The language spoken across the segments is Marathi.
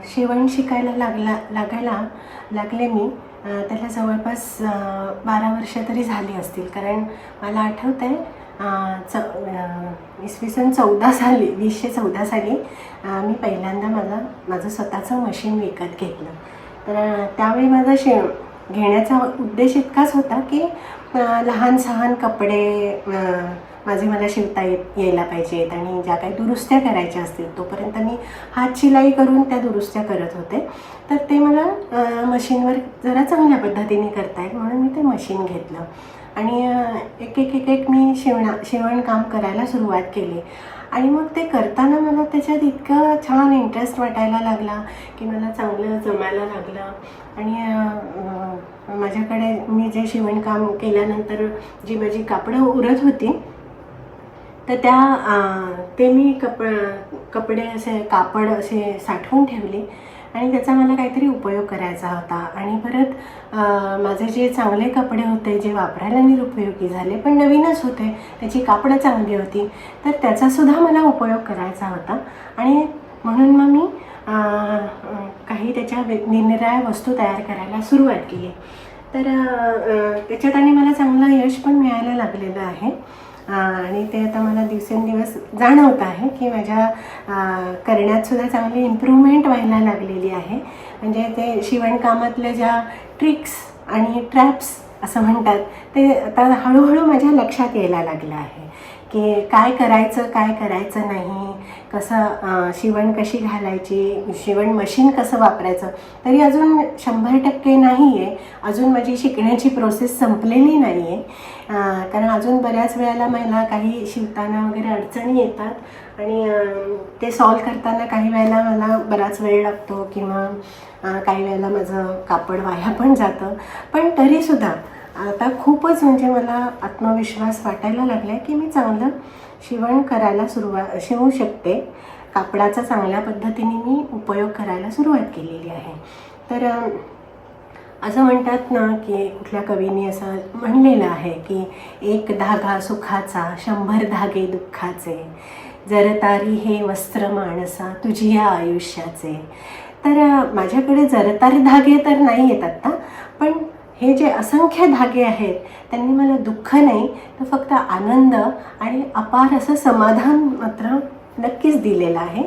शिवण शिकायला लागायला लागले मी त्याला जवळपास 12 वर्ष तरी झाली असतील. कारण मला आठवतं आहे इसवी सन 2014 साली मी पहिल्यांदा माझं स्वतःचं मशीन विकत घेतलं. तर त्यावेळी माझा घेण्याचा उद्देश इतकाच होता की लहान सहान कपडे मला शिवता यायला पाहिजेत आणि ज्या काही दुरुस्त्या करायच्या असतील तोपर्यंत मी हात शिलाई करून त्या दुरुस्त्या करत होते. तर ते मला मशीनवर जरा चांगल्या पद्धतीने करता येईल म्हणून मी ते मशीन घेतलं आणि एक मी शिवणकाम करायला सुरुवात केली. आणि मग ते करताना मला त्याच्यात इतकं छान इंटरेस्ट वाटायला लागला की मला चांगलं जमायला लागलं. आणि माझ्याकडे मी जे शिवणकाम केल्यानंतर जी माझी कापडं उरत होती तर ते मी कपडे कापड असे साठवून ठेवले आणि त्याचा मला काहीतरी उपयोग करायचा होता. आणि परत माझे जे चांगले कपडे होते जे वापरायला निरुपयोगी झाले पण नवीनच होते, त्याची कापडं चांगली होती, तर त्याचासुद्धा मला उपयोग करायचा होता. आणि म्हणून मग मी काही त्याच्या निरनिराळ्या वस्तू तयार करायला सुरुवात केली. तर त्याच्यात आणि मला चांगलं यश पण मिळायला लागलेलं आहे. आणि ते आता मला दिवसेंदिवस जाणवत आहे की माझ्या करण्यातसुद्धा चांगली इम्प्रूव्हमेंट व्हायला लागलेली आहे. म्हणजे ते शिवणकामातल्या ज्या ट्रिक्स आणि ट्रॅप्स असं म्हणतात ते आता हळूहळू माझ्या लक्षात यायला लागलं आहे की काय करायचं नाही, कसं शिवण कशी घालायची, शिवण मशीन कसं वापरायचं. तरी अजून 100% नाही आहे, अजून माझी शिकण्याची प्रोसेस संपलेली नाही आहे. कारण अजून बऱ्याच वेळेला मला काही शिवताना वगैरे अडचणी येतात आणि ते सॉल्व करताना काही वेळेला मला बराच वेळ लागतो किंवा काही वेळेला माझं कापड वाया पण जातं. पण तरीसुद्धा आता खूपच म्हणजे मला आत्मविश्वास वाटायला लागला आहे की मी चांगलं शिवण करायला शिवू शकते. कापडाचा चांगल्या पद्धतीने मी उपयोग करायला सुरुवात केलेली आहे. तर असं म्हणतात ना की कुठल्या कवीने असं म्हणलेलं आहे की एक धागा सुखाचा 100 धागे दुःखाचे, जरतारी हे वस्त्र माणसा तुझी या आयुष्याचे. तर माझ्याकडे जरतारी धागे तर नाही आहेत आत्ता, पण हे जे असंख्य धागे आहेत त्यांनी मला दुःख नाही तर फक्त आनंद आणि अपार असं समाधान मात्र नक्कीच दिलेलं आहे.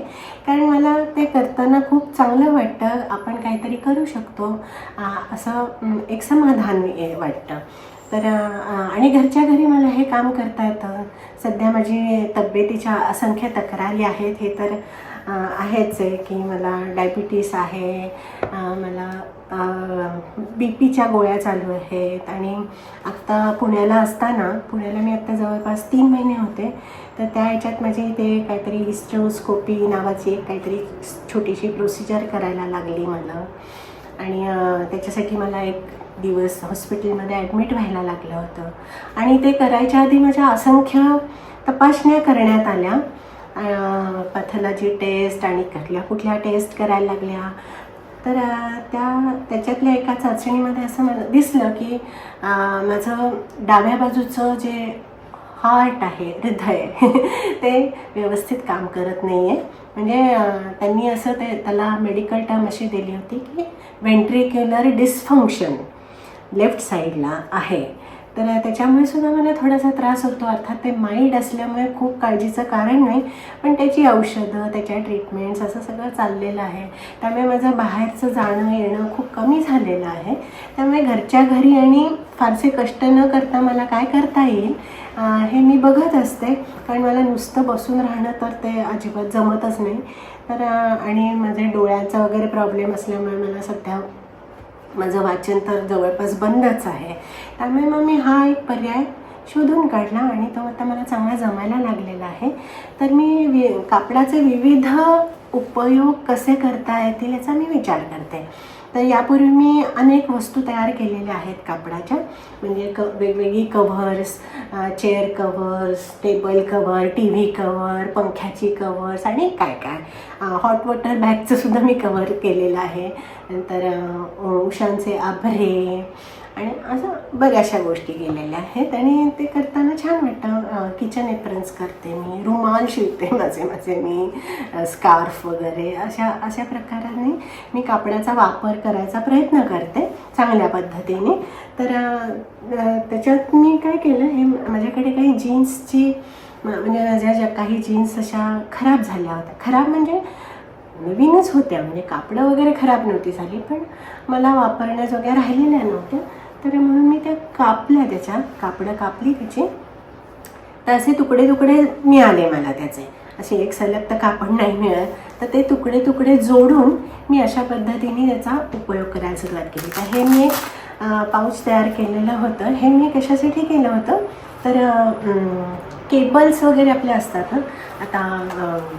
कारण मला ते करताना खूप चांगलं वाटतं, आपण काहीतरी करू शकतो असं एक समाधान वाटतं. तर आणि घरच्या घरी मला हे काम करता येतं. सध्या माझी तब्येतीच्या असंख्य तक्रारी आहेत हे तर आहेच आहे की मला डायबिटीस आहे, मला BPच्या गोळ्या चालू आहेत. आणि आत्ता पुण्याला मी आत्ता जवळपास 3 महिने होते. तर त्या ह्याच्यात माझी ते काहीतरी हिस्टेरोस्कोपी नावाची एक काहीतरी छोटीशी प्रोसिजर करायला लागली मला. आणि त्याच्यासाठी मला 1 दिवस हॉस्पिटलमध्ये ॲडमिट व्हायला लागलं होतं. आणि ते करायच्या आधी माझ्या असंख्य तपासण्या करण्यात आल्या, पॅथॉलॉजी टेस्ट आणि कुठल्या टेस्ट करायला लागल्या. तर त्याच्यातल्या एका चाचणीमध्ये असं मला दिसलं की माझं डाव्या बाजूचं जे हार्ट आहे, हृदय ते व्यवस्थित काम करत नाही आहे. म्हणजे त्यांनी असं त्याला मेडिकल टर्म अशी दिली होती की व्हेंट्रिक्युलर डिस्फंक्शन लेफ्ट साईडला आहे. तर त्याच्यामुळे सुद्धा मला थोडासा त्रास होतो. अर्थात ते माइल्ड असल्यामुळे खूप काळजीचं कारण नाही, पण त्याची औषधं, त्याच्या ट्रीटमेंट्स असं सगळं चाललेलं आहे. त्यामुळे माझं बाहेरचं जाणं येणं खूप कमी झालेलं आहे. त्यामुळे घरच्या घरी आणि फारसे कष्ट न करता मला काय करता येईल हे मी बघत असते. कारण मला नुसतं बसून राहणं तर ते अजिबात जमतच नाही. तर आणि माझे डोळ्यांचा वगैरे प्रॉब्लेम असल्यामुळे मला सध्या माझं वाचन तर जवळपास बंदच आहे. त्यामुळे मग मी हा एक पर्याय शोधून काढला आणि तो आता मला चांगला जमायला लागलेला आहे. तर मी कापडाचे विविध उपयोग कसे करता येतील याचा मी विचार करते. तर यापूर्वी मी अनेक वस्तू तयार केलेल्या आहेत कापडाच्या. म्हणजे वेगवेगळी covers, chair covers, table cover, TV cover, पंख्याची कव्हर्स आणि काय हॉट वॉटर बॅगचं सुद्धा मी कव्हर केलेलं आहे. नंतर उशांचे आभरे आणि असं बऱ्याचशा गोष्टी केलेल्या आहेत आणि ते करताना छान वाटतं. किचन एप्रन्स करते मी, रुमाल शिवते माझे माझे मी, स्कार्फ वगैरे अशा प्रकाराने मी कापडाचा वापर करायचा प्रयत्न करते चांगल्या पद्धतीने. तर त्याच्यात मी काय केलं, हे माझ्याकडे काही जीन्सची म्हणजे माझ्या काही जीन्स अशा खराब झाल्या होत्या. खराब म्हणजे नवीनच होत्या, म्हणजे कापडं वगैरे खराब नव्हती झाली, पण मला वापरण्याजोग्या राहिलेल्या नव्हत्या. तर म्हणून मी त्या कापल्या, त्याच्या कापडं कापली त्याची. तर असे तुकडे तुकडे मिळाले मला त्याचे, असे एक सलग तर कापड नाही मिळत. तर ते तुकडे तुकडे जोडून मी अशा पद्धतीने त्याचा उपयोग करायला सुरुवात केली. तर हे मी एक पाऊच तयार केलेलं होतं. हे मी कशासाठी केलं होतं, तर केबल्स वगैरे आपले असतात, आता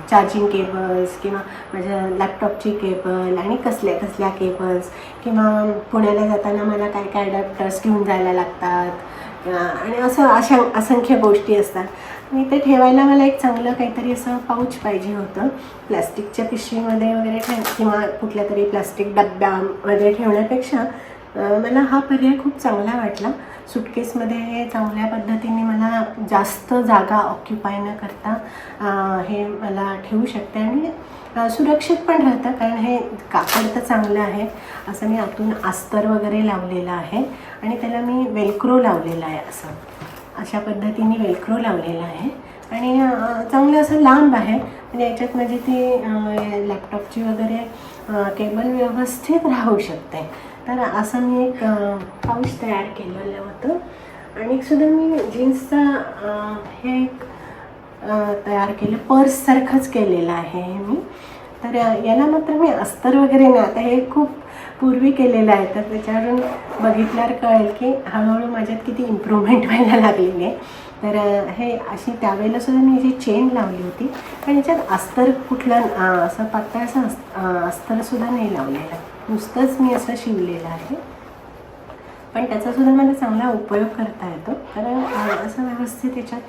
चार्जिंग केबल्स किंवा माझ्या लॅपटॉपची केबल आणि कसल्या कसल्या केबल्स, किंवा पुण्याला जाताना मला काय काय अडॅप्टर्स घेऊन जायला लागतात आणि असंख्य गोष्टी असतात. आणि ते ठेवायला मला एक चांगलं काहीतरी असं पाऊच पाहिजे होतं. प्लॅस्टिकच्या पिशवीमध्ये वगैरे किंवा कुठल्या तरी प्लॅस्टिक डब्यामध्ये ठेवण्यापेक्षा मला हा पर्याय खूप चांगला वाटला. सुटकेसमध्ये चांगल्या पद्धतीने मला जास्त जागा ऑक्युपाय न करता हे मला ठेवू शकते आणि सुरक्षित पण राहतं, कारण हे कापड तर चांगलं आहे. असं मी आतून अस्तर वगैरे लावलेलं आहे आणि त्याला मी वेल्क्रो लावलेलं आहे. अशा पद्धतीने वेल्क्रो लावलेलं आहे आणि चांगलं असं लांब आहे. म्हणजे याच्यात म्हणजे ती लॅपटॉपची वगैरे केबल व्यवस्थित राहू शकते. तर असं मी एक पाऊच तयार केलेलं होतं. आणि सुद्धा मी जीन्सचा हे एक तयार केलं, पर्ससारखंच केलेलं आहे हे मी. तर याला मात्र मी अस्तर वगैरे नाही, आता हे खूप पूर्वी केलेलं आहे, तर त्याच्यावरून बघितल्यावर कळेल की हळूहळू माझ्यात किती इम्प्रूव्हमेंट व्हायला लागलेली आहे. तर हे अशी त्यावेळेला सुद्धा मी जी चेन लावली होती, पण याच्यात अस्तर कुठलं असं पातळ असं अस्तरसुद्धा नाही लावलेलं, नुसतंच मी असं शिवलेलं आहे. पण त्याचासुद्धा मला चांगला उपयोग करता येतो, कारण असं व्यवस्थित याच्यात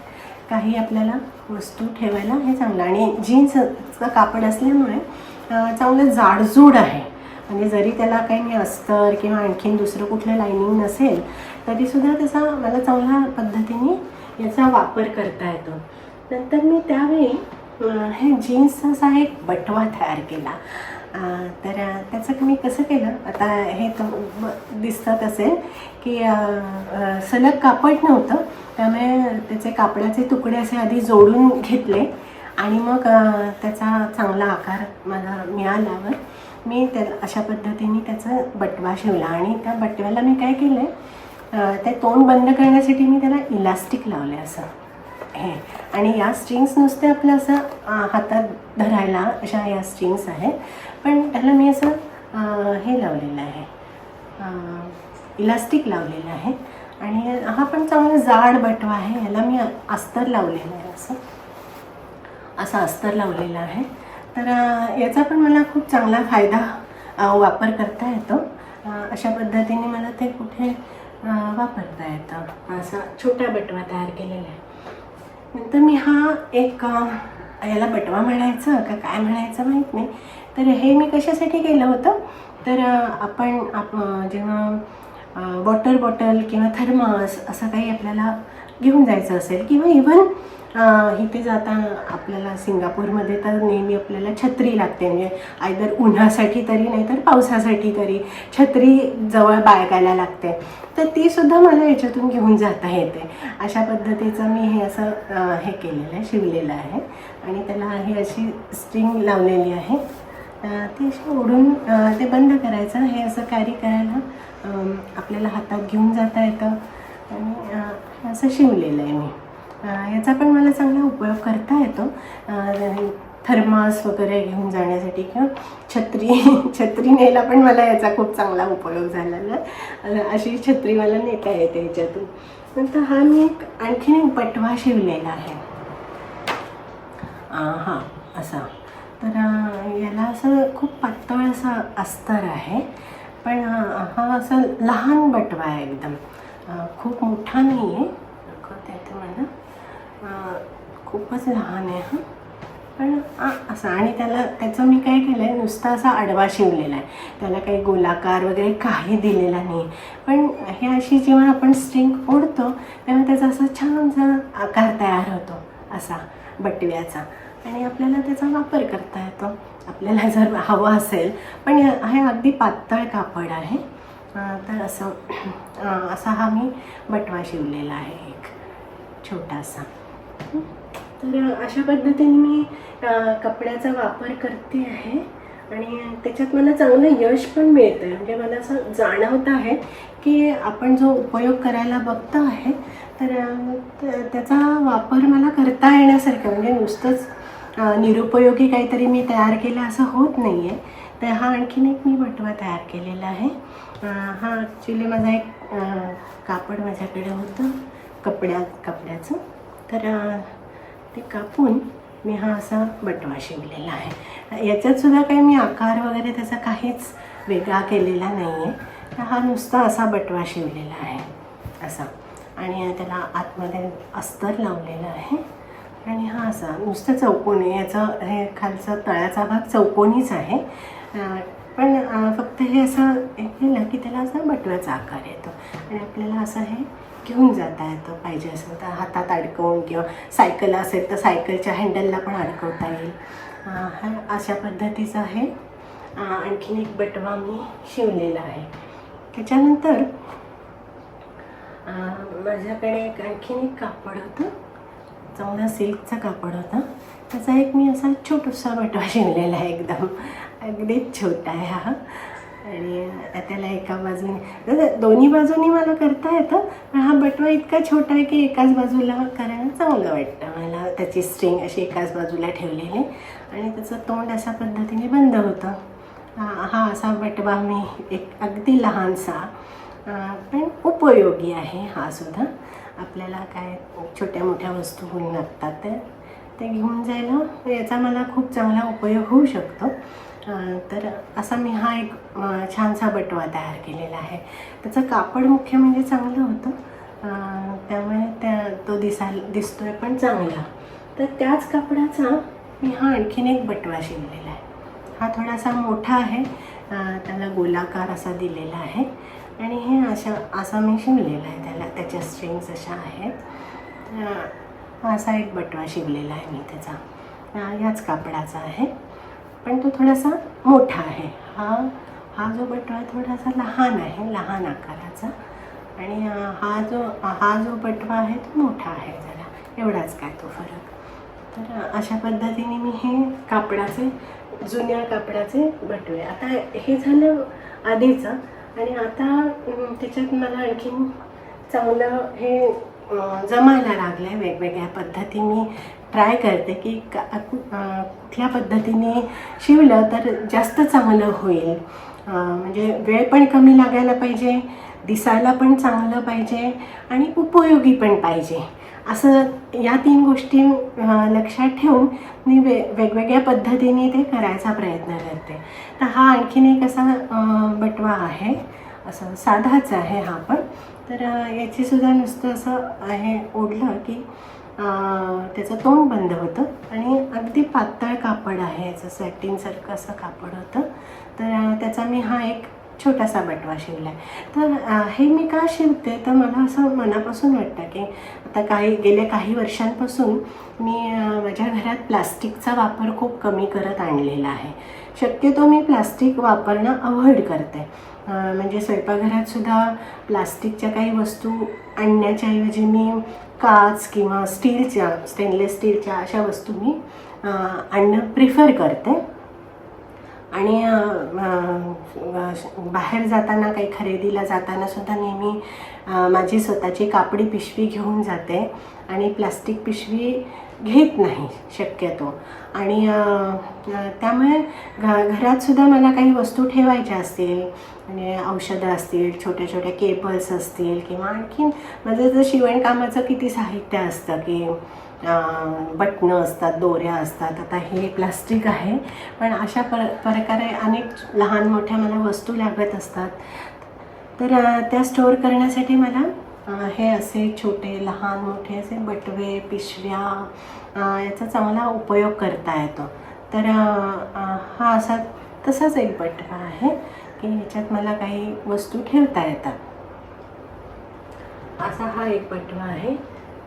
काही आपल्याला वस्तू ठेवायला हे चांगलं. आणि जीन्सचं कापड असल्यामुळे चांगलं जाडजूड आहे, म्हणजे जरी त्याला काही मी अस्तर किंवा आणखीन दुसरं कुठलं लायनिंग नसेल तरीसुद्धा त्याचा मला चांगल्या पद्धतीने याचा वापर करता येतो. नंतर मी त्यावेळी हे जीन्सचा असा एक बटवा तयार केला. तर त्याचं मी कसं केलं, आता हे दिसतात असेल की सलग कापड नव्हतं, त्यामुळे त्याचे कापडाचे तुकडे असे आधी जोडून घेतले आणि मग त्याचा चांगला आकार मला मिळाल्यावर मी अशा पद्धतीने त्याचा बटवा शिवला. आणि त्या बटव्याला मी काय केलं आहे, ते तोंड बंद करण्यासाठी मी त्याला इलास्टिक लावले असं हे. आणि या स्ट्रिंग्स नुसते आपलं असं हातात धरायला अशा या स्ट्रिंग्स आहेत, पण त्याला मी असं हे लावलेलं आहे, इलास्टिक लावलेलं आहे. आणि हा पण चांगला जाड बटवा आहे, याला मी अस्तर लावलेलं आहे, असं अस्तर लावलेलं आहे. तर याचा पण मला खूप चांगला फायदा वापर करता येतो. अशा पद्धतीने मला ते कुठे वापरता येतं. असा छोटा बटवा तयार केलेला आहे. नंतर मी हा एक याला बटवा म्हणायचं का काय म्हणायचं माहीत नाही. तर हे मी कशासाठी केलं होतं, तर आपण जेव्हा वॉटर बॉटल किंवा थर्मास असं काही आपल्याला घेऊन जायचं असेल, किंवा इव्हन इथे जाताना आपल्याला सिंगापूरमध्ये तर नेहमी आपल्याला छत्री लागते, म्हणजे आयदर उन्हासाठी तरी नाही तर पावसासाठी तरी छत्री जवळ बाळगायला लागते. तर ती सुद्धा मला याच्यातून घेऊन जाता येते. अशा पद्धतीचं मी हे असं हे केलेलं आहे, शिवलेलं आहे. आणि त्याला ही अशी स्ट्रिंग लावलेली आहे, ती अशी ओढून ते बंद करायचं. हे असं कॅरी करायला आपल्याला हातात घेऊन जाता येतं. आणि असं शिवलेलं आहे मी. याचा पण मला चांगला उपयोग करता येतो, थर्मास वगैरे घेऊन जाण्यासाठी किंवा छत्री न्यायला पण मला याचा खूप चांगला उपयोग झालेला आहे. अशी छत्री मला नेता येते याच्यातून. नंतर हा मी आणखीन एक बटवा शिवलेला आहे, हां असा. तर याला असं खूप पातळ असं अस्तर आहे, पण हा असं लहान बटवा आहे एकदम, खूप मोठा नाही आहे. दाखवते ते मला, खूपच लहान आहे. पण असं, आणि त्याचं मी काय केलं आहे, नुसता असा आडवा शिवलेला आहे, त्याला काही गोलाकार वगैरे काही दिलेला नाही. पण हे अशी जेव्हा आपण स्ट्रिंग ओढतो तेव्हा त्याचा असा छानसा आकार तयार होतो असा बटव्याचा, आणि आपल्याला त्याचा वापर करता येतो आपल्याला जर हवं असेल. पण हे अगदी पातळ कापड आहे. तर असा हा मी बटवा शिवलेला आहे एक छोटासा. तर अशा पद्धतीने मी कपड्याचा वापर करते आहे, आणि त्याच्यात मला चांगलं यश पण मिळतं आहे. म्हणजे मला असं जाणवत आहे की आपण जो उपयोग करायला बघतो आहे तर त्याचा वापर मला करता येण्यासारखं, म्हणजे नुसतंच निरुपयोगी काहीतरी मी तयार केलं असं होत नाही आहे. तर हा आणखीन एक मी बटवा तयार केलेला आहे. हा ॲक्च्युली माझा एक कापड माझ्याकडे होतं कपड्याचं, तर ते कापून मी हा असा बटवा शिवलेला आहे. याच्यातसुद्धा काही मी आकार वगैरे त्याचा काहीच वेगळा केलेला नाही आहे. तर हा नुसता असा बटवा शिवलेला आहे असा, आणि त्याला आतमध्ये अस्तर लावलेलं आहे, आणि हा असा नुसतं चौकोनी, याचं हे खालचा तळाचा भाग चौकोनीच आहे. पण फक्त हे असं हे केलं की त्याला असा बटव्याचा आकार येतो, आणि आपल्याला असं हे घेऊन जाता येतं. पाहिजे असेल तर हातात अडकवून, किंवा सायकल असेल तर सायकलच्या हँडलला पण अडकवता येईल. हा अशा पद्धतीचा आहे. आणखीन एक बटवा मी शिवलेला आहे. त्याच्यानंतर माझ्याकडे आणखीन एक कापड होतं, चांगला सिल्कचा कापड होता. त्याचा एक मी असा छोटासा बटवा शिवलेला आहे, एकदम अगदीच छोटा आहे हा. आणि त्याला एका बाजूने, दोन्ही बाजूनी मला करता येतं, पण हा बटवा इतका छोटा आहे की एकाच बाजूला करायला चांगलं वाटतं मला. त्याची स्ट्रिंग अशी एकाच बाजूला ठेवलेली, आणि त्याचं तोंड अशा पद्धतीने बंद होतं. हा असा बटवा मी एक अगदी लहानसा पण उपयोगी आहे. हा सुद्धा आपल्याला काय छोट्या मोठ्या वस्तू होऊन लागतात ते घेऊन जायला याचा मला खूप चांगला उपयोग होऊ शकतो. तर असा मी हा एक छानसा बटवा तयार केलेला आहे. त्याचं कापड मुख्य म्हणजे चांगलं होतं, त्यामुळे तो दिसतोय पण चांगला. तर त्याच कापडाचा मी हा आणखीन एक बटवा शिवलेला आहे. हा थोडासा मोठा आहे, त्याला गोलाकार असा दिलेला आहे, आणि हे असा मी शिवलेला आहे. त्याच्या स्ट्रिंग्स अशा आहेत. हा असा एक बटवा शिवलेला आहे मी त्याचा, ह्याच कापडाचा आहे, पण तो थोडासा मोठा आहे. हा जो बटवा थोडासा लहान आहे, लहान आकाराचा, आणि हा जो बटवा आहे तो मोठा आहे जरा, एवढाच काय तो फरक. तर अशा पद्धतीने मी हे जुन्या कापडाचे बटवे, आता हे झालं आधीचं, आणि आता त्याच्यात मला आणखीन चांगलं हे जमायला लागलं आहे. वेगवेगळ्या पद्धती मी ट्राय करते की कुठल्या पद्धतीने शिवलं तर जास्त चांगलं होईल. म्हणजे वेळ पण कमी लागायला पाहिजे, दिसायला पण चांगलं पाहिजे, आणि उपयोगी पण पाहिजे. असं या 3 गोष्टी लक्षात ठेवून मी वेगवेगळ्या पद्धतीने ते करायचा प्रयत्न करते. तर हा आणखीन एक असा बटवा आहे, असं साधाच आहे हा पण. तर याचीसुद्धा नुसतं असं हे ओढलं की त्याचं तोंड बंद होतं, आणि अगदी पातळ कापड आहे, याचं सॅटिनसारखं असं कापड होतं. तर त्याचा मी हा एक छोटासा बटवा शिवला आहे. तर हे मी का शिवते, तर मला असं मनापासून वाटतं की आता गेल्या काही वर्षांपासून मी माझ्या घरात प्लास्टिकचा वापर खूप कमी करत आणलेला आहे. शक्यतो मी प्लास्टिक वापरणं अवॉइड करते. म्हणजे स्वयंपाकघरातसुद्धा प्लास्टिकच्या काही वस्तू आणण्याच्या ऐवजी मी काच किंवा स्टेनलेस स्टीलच्या अशा वस्तू मी आणणं प्रिफर करते. आणि बाहेर जाताना, काही खरेदीला जाताना सुद्धा नेहमी माझी स्वतःची कापडी पिशवी घेऊन जाते, आणि प्लास्टिक पिशवी घेत नाही शक्यतो. आणि त्यामुळे घरातसुद्धा मला काही वस्तू ठेवायच्या असतील, आणि औषधं असतील, छोट्या छोट्या केबल्स असतील, किंवा आणखीन माझं जर शिवणकामाचं किती साहित्य असतं की बटणं असतात, दोऱ्या असतात. आता हे प्लास्टिक आहे, पण अशा प्रकारे अनेक लहान मोठ्या मला वस्तू लागत असतात. तर त्या स्टोअर करण्यासाठी मला हे असे छोटे लहान मोठे असे बटवे पिशव्या याचा चांगला उपयोग करता येतो. तर हा असा तसाच एक बटवा आहे की याच्यात मला काही वस्तू ठेवता येतात. असा हा एक बटवा आहे.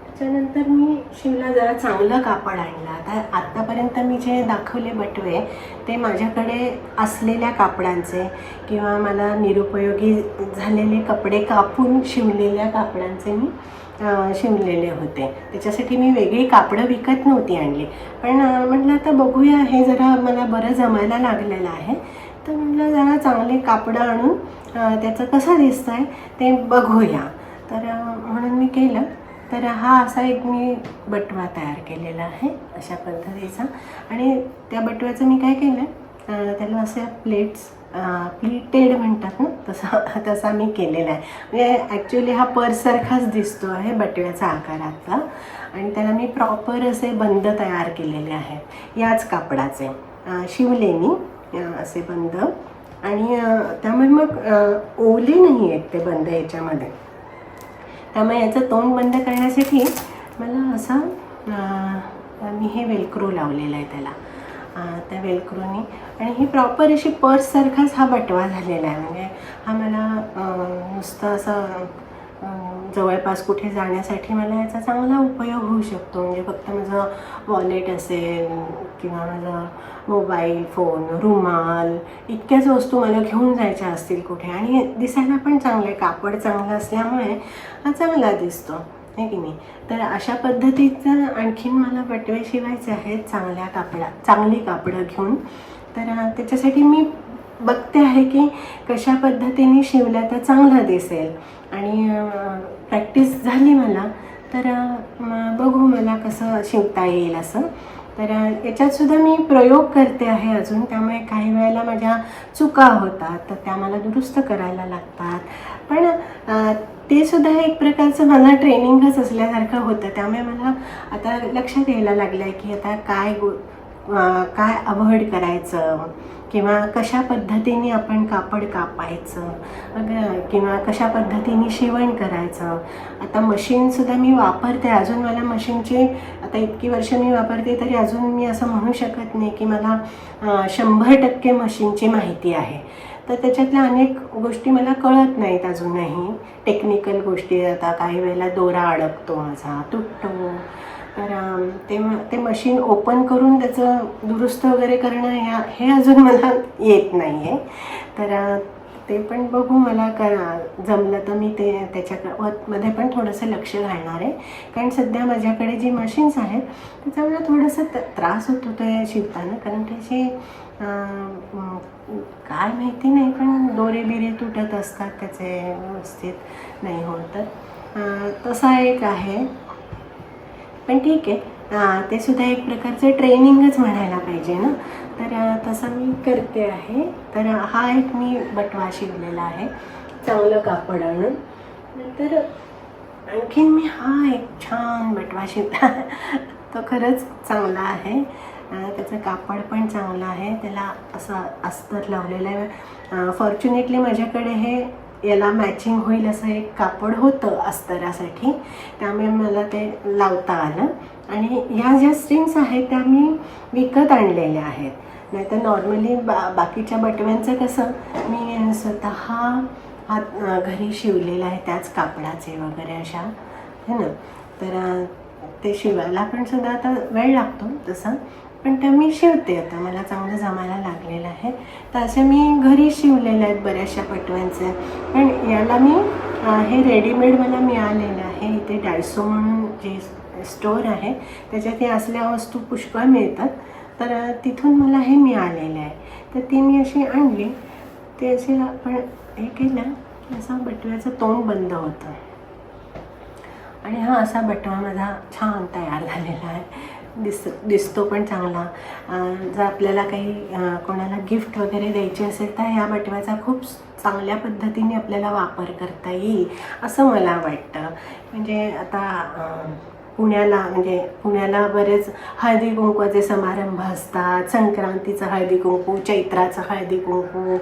त्याच्यानंतर मी शिवला जरा चांगलं कापड आणलं. आत्तापर्यंत मी जे दाखवले बटवे ते माझ्याकडे असलेल्या कापडांचे किंवा मला निरुपयोगी झालेले कपडे कापून शिवलेल्या कापडांचे मी शिवलेले होते. त्याच्यासाठी मी वेगळी कापडं विकत नव्हती आणली. पण म्हटलं आता बघूया, हे जरा मला बरं जमायला लागलेलं आहे, तर म्हटलं जरा चांगले कापडं आणून त्याचं कसं दिसतं आहे ते बघूया. तर म्हणून मी केलं. तर हा असा एक मी बटवा तयार केलेला आहे अशा पद्धतीचा. आणि त्या बटव्याचं मी काय केलं, त्याला असे प्लीटेड म्हणतात ना, तसा मी केलेला आहे. म्हणजे ॲक्च्युली हा पर्ससारखाच दिसतो आहे बटव्याचा आकारातला. आणि त्याला मी प्रॉपर असे बंद तयार केलेले आहेत याच कापडाचे, शिवले मी असे बंद. आणि त्यामुळे मग ओले नाही आहेत ते बंद याच्यामध्ये. त्यामुळे याचं तोंड बंद करण्यासाठी मला असं मी हे वेलक्रो लावलेलं आहे त्याला, त्या वेलक्रोनी. आणि ही प्रॉपर अशी पर्ससारखाच हा बटवा झालेला आहे. म्हणजे हा मला नुसतं असं जवळपास कुठे जाण्यासाठी मला याचा चांगला उपयोग होऊ शकतो. म्हणजे फक्त माझं वॉलेट असेल किंवा माझा मोबाईल फोन रुमाल इतक्याच वस्तू मला घेऊन जायच्या असतील कुठे, आणि दिसायला पण चांगलं आहे, कापड चांगलं असल्यामुळे हा चांगला दिसतो, आहे की नाही. तर अशा पद्धतीचं आणखीन मला बटवे शिवायचे आहेत चांगली कापडं घेऊन. तर त्याच्यासाठी मी बघते आहे की कशा पद्धतीने शिवल्या तर चांगलं दिसेल. आणि प्रॅक्टिस झाली मला तर बघू मला कसं शिवता येईल असं. तर याच्यातसुद्धा मी प्रयोग करते आहे अजून. त्यामुळे काही वेळेला माझ्या चुका होतात, तर त्या मला दुरुस्त करायला लागतात. पण ते सुद्धा एक प्रकारचं मला ट्रेनिंगच असल्यासारखं होतं. त्यामुळे मला आता लक्षात यायला लागलं आहे की आता काय अव्हॉइड करायचं किंवा कशा पद्धतीने आपण कापड कापायचं किंवा कशा पद्धतीने शिवण करायचं. आता मशीनसुद्धा मी वापरते अजून. मला मशीनची आता इतकी वर्ष मी वापरते तरी अजून मी असं म्हणू शकत नाही की मला 100% मशीनची माहिती आहे. तर त्याच्यातल्या अनेक गोष्टी मला कळत नाहीत अजूनही, टेक्निकल गोष्टी. आता काही वेळेला दोरा अडकतो माझा, तुटतो. तर ते मशीन ओपन करून त्याचं दुरुस्त वगैरे करणं हे अजून मला येत नाही आहे. तर ते पण बघू, मला जमलं तर मी त्याच्यामध्ये पण थोडंसं लक्ष घालणार आहे. कारण सध्या माझ्याकडे जी मशीन्स आहेत त्याच्यामुळे थोडंसं त्रास होतो ते शिवताना. कारण त्याची काय माहिती नाही, पण दोरे बिरे तुटत असतात त्याचे, व्यवस्थित नाही होत. तर तसा एक आहे. पण ठीक आहे, ते सुद्धा एक प्रकारचं ट्रेनिंगच म्हणायला पाहिजे ना. तर तसं मी करते आहे. तर हा एक मी बटवा शिवलेला आहे चांगलं कापड आणून. नंतर आणखीन मी हा एक छान बटवा शिवला, तो खरंच चांगला आहे. त्याचं कापड पण चांगलं आहे, त्याला असं अस्तर लावलेलं आहे. फॉर्च्युनेटली माझ्याकडे हे याला मॅचिंग होईल असं एक कापड होतं अस्तरासाठी, त्यामुळे मला ते लावता आलं. आणि ह्या ज्या स्ट्रिंग्स आहेत त्या मी विकत आणलेल्या आहेत. नाहीतर नॉर्मली बाकीच्या बटव्यांचं कसं मी स्वतः घरी शिवलेलं आहे त्याच कापडाचे वगैरे अशा, है ना. तर ते शिवायला पण सुद्धा आता वेळ लागतो तसं, पण ते मी शिवते आता, मला चांगलं जमायला लागलेलं आहे. तर असे मी घरी शिवलेले आहेत बऱ्याचशा बटव्यांचे. पण याला मी हे रेडीमेड मला मिळालेलं आहे. इथे डायसो म्हणून जे स्टोअर आहे त्याच्यात हे असल्या वस्तू पुष्कळ मिळतात. तर तिथून मला हे मिळालेलं आहे. तर ती मी अशी आणली, ते असे आपण हे केलं की असं बटव्याचं तोंड बंद होतं. आणि हा असा बटवा माझा छान तयार झालेला आहे. दिसतो पण चांगला. जर आपल्याला काही कोणाला गिफ्ट वगैरे द्यायची असेल तर ह्या बटव्याचा खूप चांगल्या पद्धतीने आपल्याला वापर करता येईल असं मला वाटतं. म्हणजे आता म्हणजे पुण्याला बरेच हळदी कुंकवाचे समारंभ असतात. संक्रांतीचं हळदी कुंकू, चैत्राचं हळदी कुंकू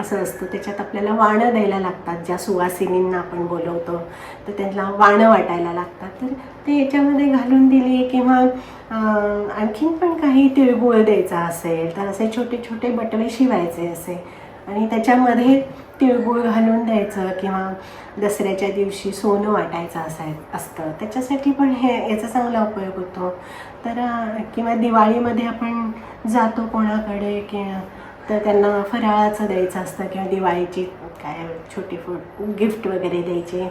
असं असतं. त्याच्यात आपल्याला वाणं द्यायला लागतात. ज्या सुवासिनींना आपण बोलवतो तर त्यांना वाणं वाटायला लागतात. तर ते याच्यामध्ये घालून दिली किंवा आणखीन पण काही तिळगुळ द्यायचा असेल तर असे छोटे छोटे बटवे शिवायचे असे आणि त्याच्यामध्ये तिळगुळ घालून द्यायचं किंवा दसऱ्याच्या दिवशी सोनं वाटायचं असतं. त्याच्यासाठी पण याचा चांगला उपयोग होतो. तर किंवा दिवाळीमध्ये आपण जातो कोणाकडे तर त्यांना फराळाचं द्यायचं असतं किंवा दिवाळीची काय छोटी गिफ्ट वगैरे द्यायचे.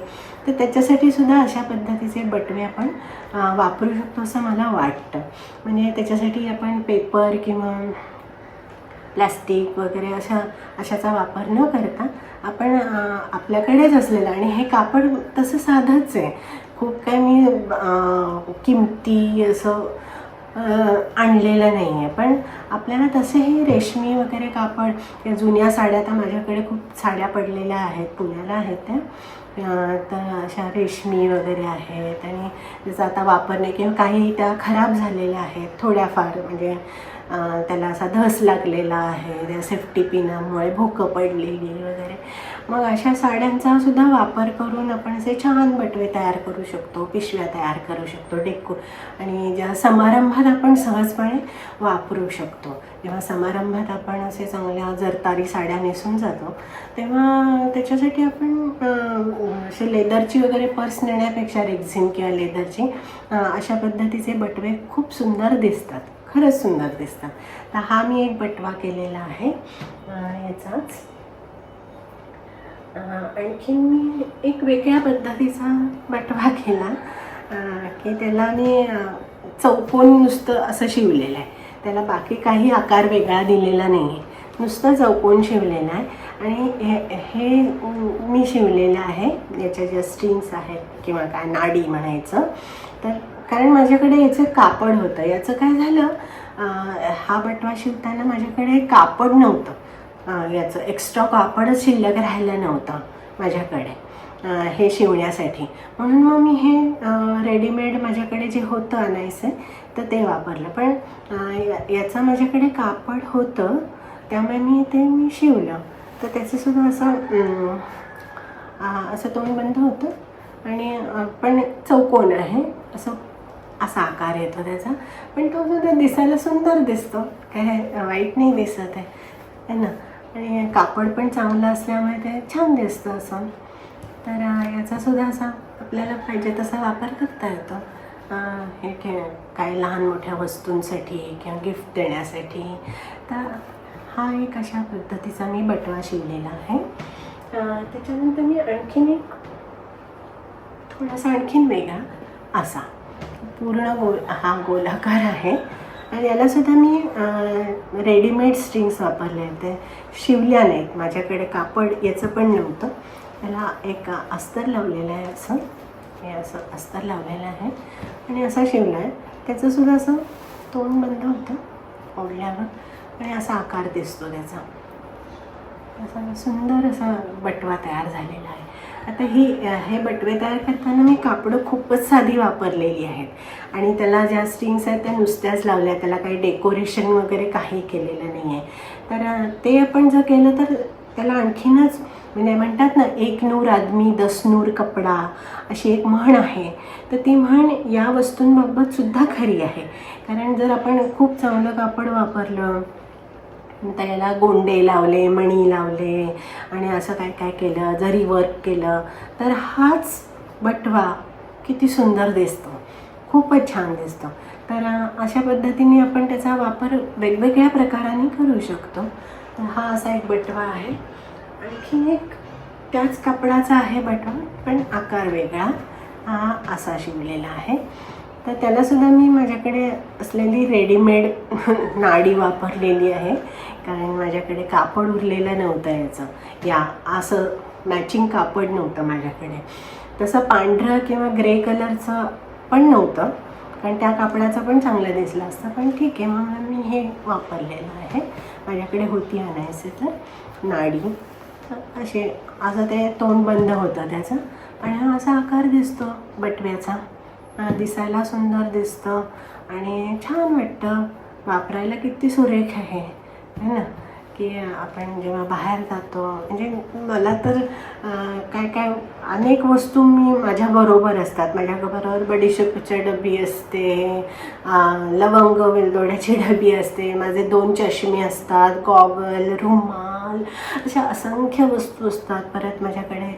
तर त्याच्यासाठी सुद्धा अशा पद्धतीचे बटवे आपण वापरू शकतो असं मला वाटतं. म्हणजे त्याच्यासाठी आपण पेपर किंवा प्लॅस्टिक वगैरे अशाचा वापर न करता आपण आपल्याकडेच असलेलं, आणि हे कापड तसं साधंच आहे, खूप काय मी किमती असं आणलेलं नाही आहे. पण आपल्याला तसेही रेशमी वगैरे कापड, त्या जुन्या साड्या, तर माझ्याकडे खूप साड्या पडलेल्या आहेत, पुण्याला आहेत त्या, तर अशा रेशमी वगैरे आहेत आणि त्याचा आता वापर नाही किंवा काही त्या खराब झालेल्या आहेत थोड्याफार, म्हणजे त्याला असा धस लागलेला आहे, त्या सेफ्टी पिनामुळे भोकं पडलेली वगैरे. मग अशा साड्यांचा सुद्धा वापर करून आपण असे छान बटवे तयार करू शकतो, पिशव्या तयार करू शकतो, आणि ज्या समारंभात आपण सहजपणे वापरू शकतो. जेव्हा समारंभात आपण असे चांगल्या जरतारी साड्या नेसून जातो तेव्हा त्याच्यासाठी आपण असे लेदरची वगैरे पर्स नेण्यापेक्षा रेक्झिन किंवा लेदरची अशा पद्धतीचे बटवे खूप सुंदर दिसतात, खरंच सुंदर दिसतात. तर हा मी एक बटवा केलेला आहे याचाच. आणखीन मी एक वेगळ्या पद्धतीचा बटवा केला की त्याला मी चौकोन नुसतं असं शिवलेलं आहे. त्याला बाकी काही आकार वेगळा दिलेला नाही आहे, नुसतं चौकोन शिवलेला आहे. आणि हे मी शिवलेलं आहे, याच्या ज्या स्ट्रिंग्स आहेत किंवा काय नाडी म्हणायचं. तर कारण माझ्याकडे याचं कापड होतं, याचं काय झालं, हा बटवा शिवताना माझ्याकडे कापड नव्हतं, याचं एक्स्ट्रा कापडच शिल्लक राहिलं नव्हतं माझ्याकडे हे शिवण्यासाठी. म्हणून मग मी हे रेडीमेड माझ्याकडे जे होतं आणायचं तर ते वापरलं. पण याचं माझ्याकडे कापड होतं त्यामुळे मी शिवलं. तर त्याचंसुद्धा असं तोंड बंद होतं आणि पण चौकोन आहे, असा आकार येतो त्याचा. पण तो सुद्धा दिसायला सुंदर दिसतो, काय वाईट नाही दिसत आहे ना. आणि कापड पण चांगलं असल्यामुळे ते छान दिसतं असं. तर याचासुद्धा असा आपल्याला पाहिजे तसा वापर करता येतो. हे काय लहान मोठ्या वस्तूंसाठी किंवा गिफ्ट देण्यासाठी. तर हा एक अशा पद्धतीचा मी बटवा शिवलेला आहे. त्याच्यानंतर मी आणखीन एक थोडासा आणखीन वेगळा असा पूर्ण हा गोलाकार आहे आणि यालासुद्धा मी रेडीमेड स्ट्रिंग्स वापरले आहेत, ते शिवल्या नाहीत. माझ्याकडे कापड याचं पण नव्हतं. त्याला एक अस्तर लावलेलं आहे, असं अस्तर लावलेलं आहे आणि असा शिवला आहे. त्याचंसुद्धा असं तोंड बंद होतं ओढल्यावर आणि असा आकार दिसतो त्याचा. असा सुंदर असा बटवा तयार झालेला आहे. आता हे बटवे तयार करताना मी कापडं खूपच साधी वापरलेली आहेत आणि त्याला ज्या स्ट्रिंग्स आहेत त्या नुसत्याच लावल्या, त्याला काही डेकोरेशन वगैरे काही केलेलं नाही आहे. तर ते आपण जर केलं तर त्याला आणखीनच, म्हणजे म्हणतात ना, एक नूर आदमी 10 नूर कपडा, अशी एक म्हण आहे. तर ती म्हण या वस्तूंबाबत सुद्धा खरी आहे. कारण जर आपण खूप चांगलं कापड वापरलं, त्याला गोंडे लावले, मणी लावले आणि असं काय काय केलं, जरी वर्क केलं, तर हाच बटवा किती सुंदर दिसतो, खूपच छान दिसतो. तर अशा पद्धतीने आपण त्याचा वापर वेगवेगळ्या प्रकाराने करू शकतो. तर हा असा एक बटवा आहे. आणखीन एक त्याच कापडाचा आहे बटवा, पण आकार वेगळा, हा असा शिवलेला आहे. तर त्यालासुद्धा मी माझ्याकडे असलेली रेडीमेड नाडी वापरलेली आहे, कारण माझ्याकडे कापड उरलेलं नव्हतं याचं, असं मॅचिंग कापड नव्हतं माझ्याकडे. तसं पांढरं किंवा ग्रे कलरचं पण नव्हतं, कारण त्या कापडाचं पण चांगलं दिसलं असतं. पण ठीक आहे, म्हणून मी हे वापरलेलं आहे. माझ्याकडे होती आणायचं तर नाडी, असं ते तोंड बंद होतं त्याचं आणि हा असा आकार दिसतो बटव्याचा. दिसायला सुंदर दिसतं आणि छान वाटतं. वापरायला किती सुरेख आहे ना, की आपण जेव्हा बाहेर जातो, म्हणजे मला तर काय काय अनेक वस्तू माझ्याबरोबर असतात. माझ्याबरोबर बडीशेपची डबी असते, लवंग वेलदोड्याची डबी असते, माझे 2 चष्मे असतात, गॉगल, रुमाल, अशा असंख्य वस्तू असतात. परत माझ्याकडे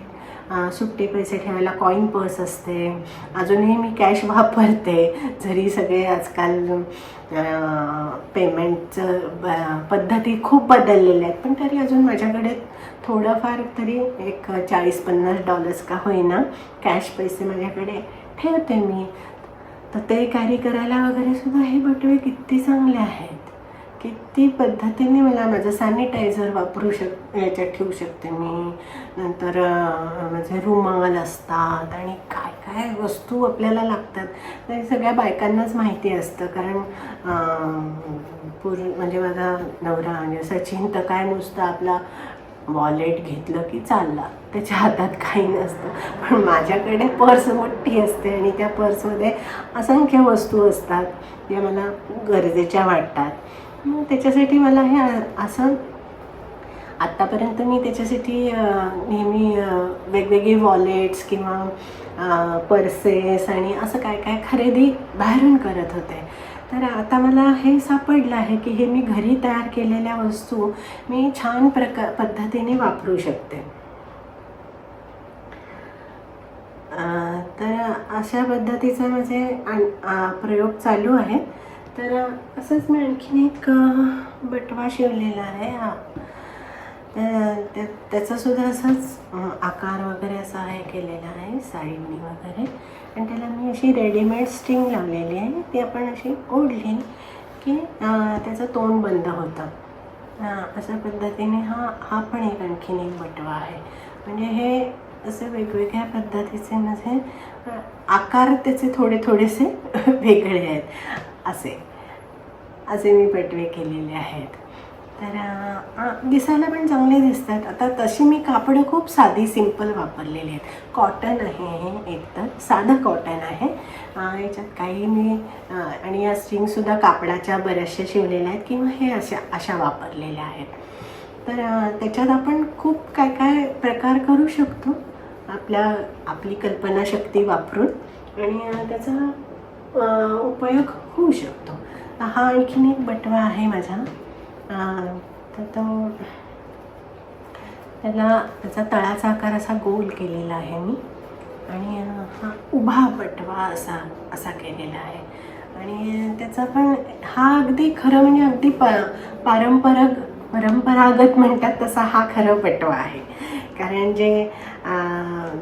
सुट्टे पैसे ठेवायला कॉईन पर्स असते. अजूनही मी कॅश वापरते, जरी सगळे आजकाल पेमेंटचं पद्धती खूप बदललेल्या आहेत, पण तरी अजून माझ्याकडे थोडंफार तरी एक $40-50 का होईना कॅश पैसे माझ्याकडे ठेवते मी. तर ते कॅरी करायला वगैरे सुद्धा हे बटवे किती चांगले आहेत. किती पद्धतीने मला माझं सॅनिटायझर याच्यात ठेवू शकते मी. नंतर माझे रुमाल असतात आणि काय काय वस्तू आपल्याला लागतात ते सगळ्या बायकांनाच माहिती असतं. कारण म्हणजे माझा नवरा म्हणजे सचिन तर काय नुसतं आपला वॉलेट घेतलं की चालला, त्याच्या हातात काही नसतं. पण माझ्याकडे पर्स मोठी असते आणि त्या पर्समध्ये असंख्य वस्तू असतात ज्या मला गरजेच्या वाटतात. मग त्याच्यासाठी मला हे असं आत्तापर्यंत मी त्याच्यासाठी नेहमी वेगवेगळे वॉलेट्स किंवा पर्सेस आणि असं काय काय खरेदी बाहेरून करत होते. तर आता मला हे सापडलं आहे की हे मी घरी तयार केलेल्या वस्तू मी छान पद्धतीने वापरू शकते. तर अशा पद्धतीचा माझे प्रयोग चालू आहे. तर असंच मी आणखीन एक बटवा शिवलेला आहे. तर त्याचासुद्धा असाच आकार वगैरे असा हे केलेला आहे साईडनी वगैरे, आणि त्याला मी अशी रेडीमेड स्ट्रिंग लावलेली आहे. ती आपण अशी ओढली की त्याचं तोंड बंद होतं. अशा पद्धतीने हा पण एक आणखीन एक बटवा आहे. म्हणजे हे असे वेगवेगळ्या पद्धतीचे माझे आकार त्याचे थोडेसे वेगळे आहेत. असे मी बटवे केलेले आहेत. तर दिसायला पण चांगले दिसतात. आता तशी मी कापडं खूप साधी सिंपल वापरलेली आहेत. कॉटन आहे, हे एकतर साधं कॉटन आहे. याच्यात काही मी आणि या स्ट्रिंगसुद्धा कापडाच्या बऱ्याचशा शिवलेल्या आहेत किंवा हे अशा वापरलेल्या आहेत. तर त्याच्यात आपण खूप काय काय प्रकार करू शकतो आपली कल्पनाशक्ती वापरून, आणि त्याचा उपयोग होऊ शकतो. हा आणखीन एक बटवा आहे माझा. तर त्याचा तळाचा आकार असा गोल केलेला आहे मी, आणि हा उभा बटवा असा केलेला आहे. आणि त्याचा पण हा अगदी खरं म्हणजे अगदी परंपरागत म्हणतात तसा हा खरं बटवा आहे. कारण जे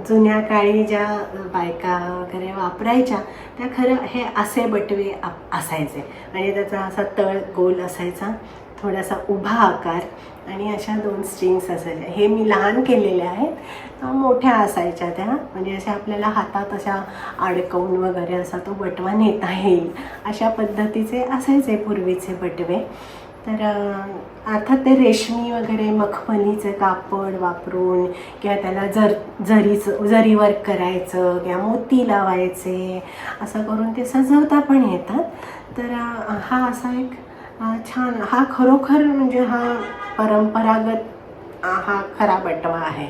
जुन्या काळी ज्या बायका वगैरे वापरायच्या त्या खरं हे असे बटवे असायचे. म्हणजे त्याचा असा तळ गोल असायचा, थोडासा उभा आकार, आणि अशा 2 स्ट्रिंग्स असायच्या. हे मी लहान केलेल्या आहेत, मोठ्या असायच्या त्या, म्हणजे अशा आपल्याला हातात अशा अडकवून वगैरे असा तो बटवा नेता येईल अशा पद्धतीचे असायचे पूर्वीचे बटवे. तर अर्थात ते रेशमी वगैरे मखमलीचं कापड वापरून किंवा त्याला जरी वर्क करायचं किंवा मोती लावायचे असं करून ते सजवता पण येतात. तर हा असा एक छान, हा खरोखर म्हणजे हा परंपरागत हा खरा बटवा आहे.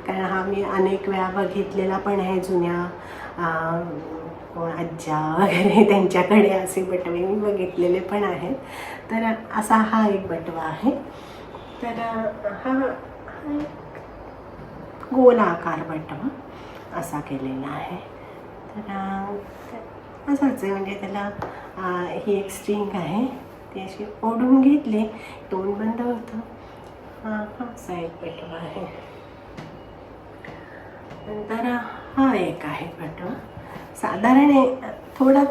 कारण हा मी अनेक वेळा बघितलेला पण आहे. जुन्या आज्या वगैरे त्यांच्याकडे असे बटवे मी बघितलेले पण आहेत. तर असा हा एक बटवा आहे. तर हा गोल आकार बटवा असा केलेला आहे. तर असाच आहे, म्हणजे त्याला ही एक स्ट्रिंग आहे, ती अशी ओढून घेतली, तोंड बंद होतं. असा एक बटवा आहे. नंतर हा एक आहे बटवा. साधारण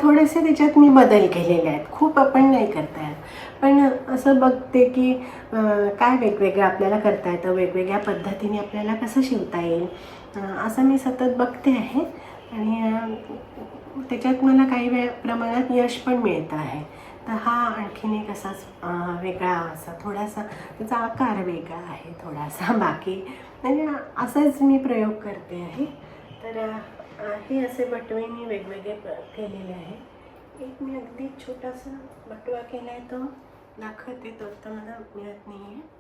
थोडेसे त्याच्यात मी बदल केलेले आहेत, खूप आपण नाही करता येत. पण असं बघते की काय वेगवेगळं आपल्याला करता येतं, वेगवेगळ्या पद्धतीने आपल्याला कसं शिवता येईल असं मी सतत बघते आहे. आणि त्याच्यात मला काही प्रमाणात यश पण मिळतं आहे. तर हा आणखीन एक असाच वेगळा असा थोडासा त्याचा आकार वेगळा आहे थोडासा, बाकी म्हणजे असाच मी प्रयोग करते आहे. तर हे असे बटवे मी वेगवेगळे केलेले आहे. एक मी अगदी छोटासा बटवा केला आहे, तो दाखवते, तो तर मला मिळत नाही आहे.